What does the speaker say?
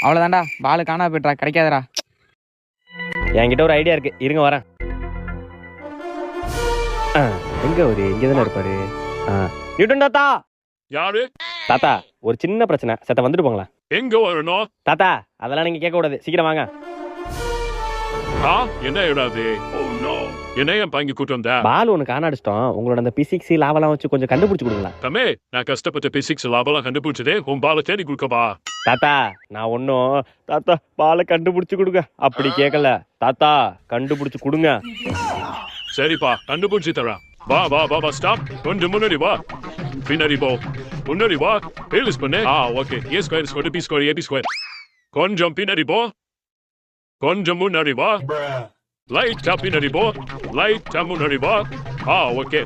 அவ்வளோதான்டா, பால் காணா போய்ட்றா, கிடைக்காதடா. என்கிட்ட ஒரு ஐடியா இருக்கு, இருங்க வரேன். எங்க ஒரு இங்கே தானே இருப்பாரு. நியூட்டன் தாத்தா. யாரு? தாத்தா ஒரு சின்ன பிரச்சனை, சத்த வந்துட்டு போங்களா? எங்க வரணும்? தாத்தா அதெல்லாம் நீங்க கேட்க கூடாது, சீக்கிரம் வாங்க. என்ன இடாது? என்ன என் பங்கி கூட்டம் தான்? பால் ஒன்று காணாடிச்சிட்டோம். உங்களோட அந்த பிசிக்ஸ் லாவெல்லாம் வச்சு கொஞ்சம் கண்டுபிடிச்சு கொடுங்களா? தமே, நான் கஷ்டப்பட்ட பிசிக்ஸ் லாபெல்லாம் கண்டுபிடிச்சதே உன் பாலை தேடி கொடுக்கவா? தாத்தா நான் ஒன்னும் தாத்தா பாலை கண்டுபிடிச்சு கொடுங்க அப்படி கேட்கல. தாத்தா கண்டுபிடிச்சு கொடுங்க. சரிப்பா, கண்டுபிடிச்சு தரேன். வா வா வா வா, ஸ்டாப். கொஞ்சம் முன்னாடி வா, பின்னாடி போ, முன்னாடி வா, பேலஸ் பண்ணு. Okay. A square square B square AB square. கொஞ்சம் பின்னாடி போ, கொஞ்சம் முன்னாடி வா, லைட்டா பின்னாடி போ, லைட்டா முன்னாடி வா. ஓகே.